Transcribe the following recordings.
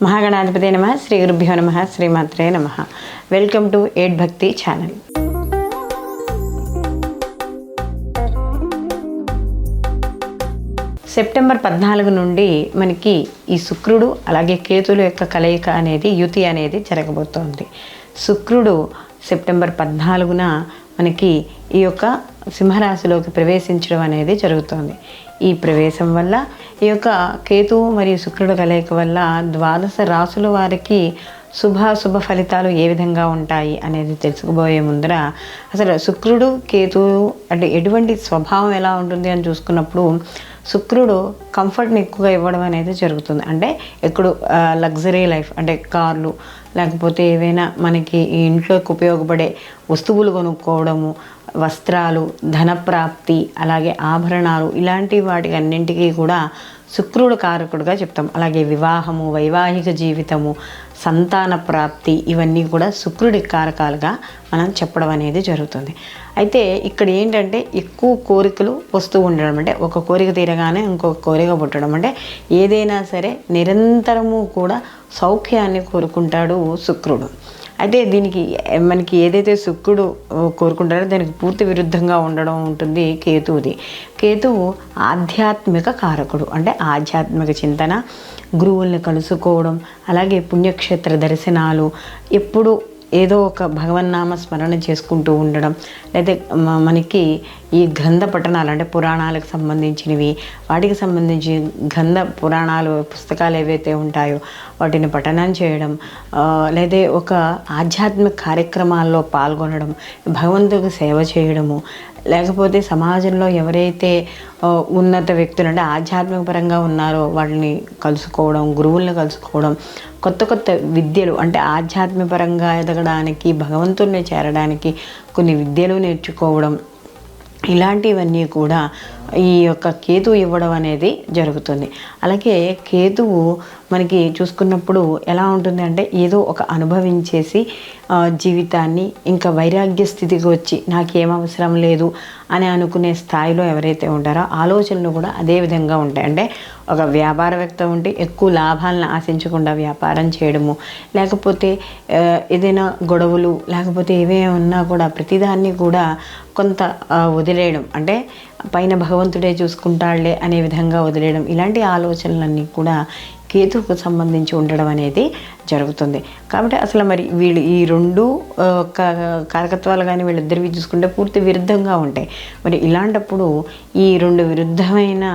మహాగణాధిపతే నమః. శ్రీ గురుభ్యో నమః. శ్రీమాత్రే నమః. వెల్కమ్ టు ఎయిట్ భక్తి ఛానల్. సెప్టెంబర్ 14 నుండి మనకి ఈ శుక్రుడు అలాగే కేతుల యొక్క కలయిక అనేది యుతి అనేది జరగబోతోంది. శుక్రుడు సెప్టెంబర్ 14న మనకి ఈ యొక్క సింహరాశిలోకి ప్రవేశించడం అనేది జరుగుతోంది. ఈ ప్రవేశం వల్ల ఈ యొక్క కేతువు మరియు శుక్రుడు కలయిక వల్ల ద్వాదశ రాశుల వారికి శుభ ఫలితాలు ఏ విధంగా ఉంటాయి అనేది తెలుసుకోబోయే ముందర అసలు శుక్రుడు కేతువు అంటే ఎటువంటి స్వభావం ఎలా ఉంటుంది అని చూసుకున్నప్పుడు శుక్రుడు కంఫర్ట్ని ఎక్కువగా ఇవ్వడం అనేది జరుగుతుంది. అంటే ఎప్పుడు లగ్జరీ లైఫ్ అంటే కార్లు లేకపోతే ఏవైనా మనకి ఈ ఇంట్లోకి ఉపయోగపడే వస్తువులు కొనుక్కోవడము, వస్త్రాలు, ధనప్రాప్తి, అలాగే ఆభరణాలు, ఇలాంటి వాటికి అన్నింటికీ కూడా శుక్రుడు కారకుడుగా చెప్తాం. అలాగే వివాహము, వైవాహిక జీవితము, సంతాన ప్రాప్తి, ఇవన్నీ కూడా శుక్రుడి కారకాలుగా మనం చెప్పడం అనేది జరుగుతుంది. అయితే ఇక్కడ ఏంటంటే ఎక్కువ కోరికలు వస్తూ ఉండడం, అంటే ఒక కోరిక తీరగానే ఇంకొక కోరిక పుట్టడం, అంటే ఏదైనా సరే నిరంతరము కూడా సౌఖ్యాన్ని కోరుకుంటాడు శుక్రుడు. అయితే దీనికి మనకి ఏదైతే శుక్రుడు కోరుకుంటారో దానికి పూర్తి విరుద్ధంగా ఉండడం ఉంటుంది కేతువుది. కేతువు ఆధ్యాత్మిక కారకుడు, అంటే ఆధ్యాత్మిక చింతన, గురువుల్ని కలుసుకోవడం, అలాగే పుణ్యక్షేత్ర దర్శనాలు, ఎప్పుడు ఏదో ఒక భగవన్నామ స్మరణ చేసుకుంటూ ఉండడం, లేదా మనకి ఈ గ్రంథ పఠనాలు అంటే పురాణాలకు సంబంధించినవి, వాటికి సంబంధించి గ్రంథ పురాణాలు పుస్తకాలు ఏవైతే ఉంటాయో వాటిని పఠనం చేయడం, లేదా ఒక ఆధ్యాత్మిక కార్యక్రమాల్లో పాల్గొనడం, భగవంతుడికి సేవ చేయడము, లేకపోతే సమాజంలో ఎవరైతే ఉన్నత వ్యక్తులు అంటే ఆధ్యాత్మిక పరంగా ఉన్నారో వాళ్ళని కలుసుకోవడం, గురువుల్ని కలుసుకోవడం, కొత్త విద్యలు అంటే ఆధ్యాత్మిక పరంగా ఎదగడానికి, భగవంతుడిని చేరడానికి కొన్ని విద్యలు నేర్చుకోవడం, ఇలాంటివన్నీ కూడా ఈ యొక్క కేతువు ఇవ్వడం అనేది జరుగుతుంది. అలాగే కేతువు మనకి చూసుకున్నప్పుడు ఎలా ఉంటుంది అంటే ఏదో ఒక అనుభవించేసి జీవితాన్ని ఇంకా వైరాగ్య స్థితికి వచ్చి నాకేం అవసరం లేదు అని అనుకునే స్థాయిలో ఎవరైతే ఉంటారో ఆలోచనలు కూడా అదే విధంగా ఉంటాయి. అంటే ఒక వ్యాపారవేత్త ఉంటే ఎక్కువ లాభాలను ఆశించకుండా వ్యాపారం చేయడము, లేకపోతే ఏదైనా గొడవలు లేకపోతే ఏమేమి ఉన్నా కూడా ప్రతిదాన్ని కూడా కొంత వదిలేయడం, అంటే పైన భగవంతుడే చూసుకుంటాడులే అనే విధంగా వదిలేయడం, ఇలాంటి ఆలోచనలన్నీ కూడా కేతువుకు సంబంధించి ఉండడం అనేది జరుగుతుంది. కాబట్టి అసలు మరి వీళ్ళు ఈ రెండు కారకత్వాలు కానీ వీళ్ళిద్దరివి చూసుకుంటే పూర్తి విరుద్ధంగా ఉంటాయి. మరి ఇలాంటప్పుడు ఈ రెండు విరుద్ధమైన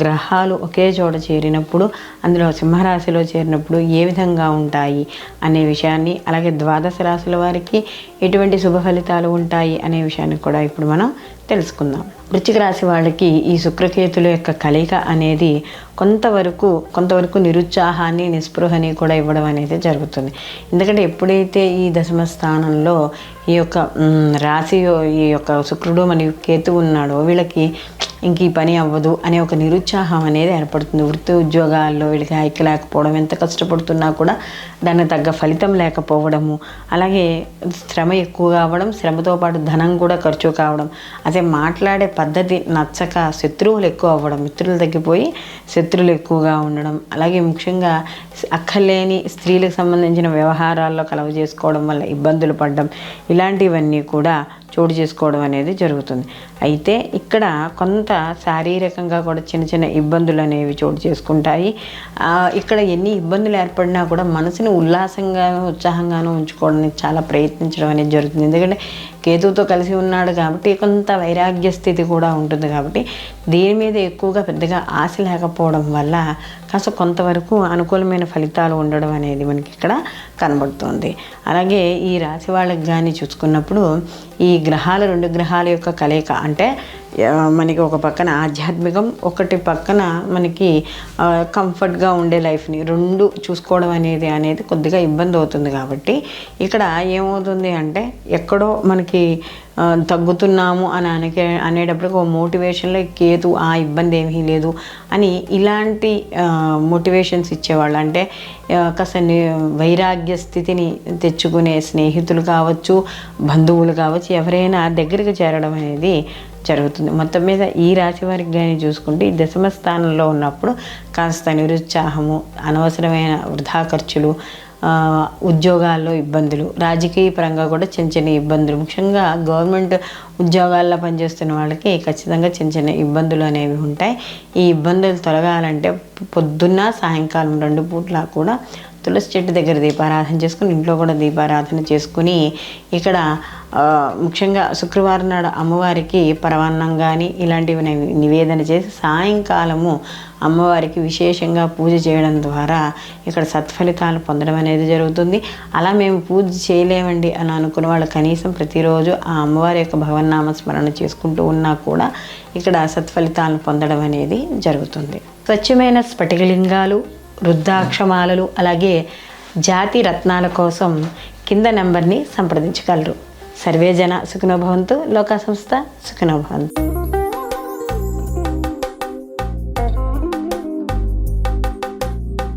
గ్రహాలు ఒకే చోట చేరినప్పుడు, అందులో సింహరాశిలో చేరినప్పుడు ఏ విధంగా ఉంటాయి అనే విషయాన్ని, అలాగే ద్వాదశ రాశుల వారికి ఎటువంటి శుభ ఫలితాలు ఉంటాయి అనే విషయాన్ని కూడా ఇప్పుడు మనం తెలుసుకుందాం. వృశ్చిక రాశి వాళ్ళకి ఈ శుక్రకేతుల యొక్క కలయిక అనేది కొంతవరకు నిరుత్సాహాన్ని, నిస్పృహని కూడా ఇవ్వడం అనేది జరుగుతుంది. ఎందుకంటే ఎప్పుడైతే ఈ దశమ స్థానంలో ఈ యొక్క రాశి ఈ యొక్క శుక్రుడు మరియు కేతువు ఉన్నాడో వీళ్ళకి ఇంక ఈ పని అవ్వదు అనే ఒక నిరుత్సాహం అనేది ఏర్పడుతుంది. వృత్తి ఉద్యోగాల్లో వీళ్ళకి ఐక్య లేకపోవడం, ఎంత కష్టపడుతున్నా కూడా దానికి తగ్గ ఫలితం లేకపోవడము, అలాగే శ్రమ ఎక్కువగా అవ్వడం, శ్రమతో పాటు ధనం కూడా ఖర్చు కావడం, అదే మాట్లాడే పద్ధతి నచ్చక శత్రువులు ఎక్కువ అవ్వడం, మిత్రులు తగ్గిపోయి శత్రువులు ఎక్కువగా ఉండడం, అలాగే ముఖ్యంగా అక్కర్లేని స్త్రీలకు సంబంధించిన వ్యవహారాల్లో కలవ చేసుకోవడం వల్ల ఇబ్బందులు పడడం, ఇలాంటివన్నీ కూడా చోటు చేసుకోవడం అనేది జరుగుతుంది. అయితే ఇక్కడ కొంత శారీరకంగా కూడా చిన్న ఇబ్బందులు అనేవి చోటు చేసుకుంటాయి. ఇక్కడ ఎన్ని ఇబ్బందులు ఏర్పడినా కూడా మనసుని ఉల్లాసంగాను ఉత్సాహంగాను ఉంచుకోవడానికి చాలా ప్రయత్నించడం అనేది జరుగుతుంది. ఎందుకంటే కేతువుతో కలిసి ఉన్నాడు కాబట్టి కొంత వైరాగ్య స్థితి కూడా ఉంటుంది. కాబట్టి దీని మీద ఎక్కువగా పెద్దగా ఆశ లేకపోవడం వల్ల కాస్త కొంతవరకు అనుకూలమైన ఫలితాలు ఉండడం అనేది మనకి ఇక్కడ కనబడుతుంది. అలాగే ఈ రాశి వాళ్ళకి కానీ చూసుకున్నప్పుడు ఈ గ్రహాలు, రెండు గ్రహాల యొక్క కలయిక అంటే మనకి ఒక పక్కన ఆధ్యాత్మికం, ఒకటి పక్కన మనకి కంఫర్ట్గా ఉండే లైఫ్ని రెండు చూసుకోవడం అనేది కొద్దిగా ఇబ్బంది అవుతుంది. కాబట్టి ఇక్కడ ఏమవుతుంది అంటే ఎక్కడో మనకి తగ్గుతున్నాము అని అనేటప్పటికి ఒక మోటివేషన్లో కేతు ఆ ఇబ్బంది ఏమీ లేదు అని ఇలాంటి మోటివేషన్స్ ఇచ్చేవాళ్ళు, అంటే కాస్త వైరాగ్య స్థితిని తెచ్చుకునే స్నేహితులు కావచ్చు, బంధువులు కావచ్చు, ఎవరైనా దగ్గరికి చేరడం అనేది జరుగుతుంది. మొత్తం మీద ఈ రాశి వారికి కానీ చూసుకుంటే ఈ దశమ స్థానంలో ఉన్నప్పుడు కాస్త నిరుత్సాహము, అనవసరమైన వృధా ఖర్చులు, ఉద్యోగాల్లో ఇబ్బందులు, రాజకీయ పరంగా కూడా చిన్న చిన్న ఇబ్బందులు, ముఖ్యంగా గవర్నమెంట్ ఉద్యోగాల్లో పనిచేస్తున్న వాళ్ళకి ఖచ్చితంగా చిన్న చిన్న ఇబ్బందులు అనేవి ఉంటాయి. ఈ ఇబ్బందులు తొలగాలంటే పొద్దున్న సాయంకాలం 2 పూట్ల కూడా తులసి చెట్టు దగ్గర దీపారాధన చేసుకుని, ఇంట్లో కూడా దీపారాధన చేసుకుని, ఇక్కడ ముఖ్యంగా శుక్రవారం నాడు అమ్మవారికి పరమాన్నం కానీ ఇలాంటివి నివేదన చేసి సాయంకాలము అమ్మవారికి విశేషంగా పూజ చేయడం ద్వారా ఇక్కడ సత్ఫలితాలు పొందడం అనేది జరుగుతుంది. అలా మేము పూజ చేయలేమండి అని అనుకున్న వాళ్ళు కనీసం ప్రతిరోజు ఆ అమ్మవారి యొక్క భగవన్నామ స్మరణ చేసుకుంటూ ఉన్నా కూడా ఇక్కడ సత్ఫలితాలను పొందడం అనేది జరుగుతుంది. స్వచ్ఛమైన స్ఫటికలింగాలు, రుద్రాక్షమాలలు, అలాగే జాతి రత్నాల కోసం కింద నెంబర్ని సంప్రదించగలరు. సర్వే జన సుఖినో భవంతు, లోకా సంస్థ సుఖినో భవంతు.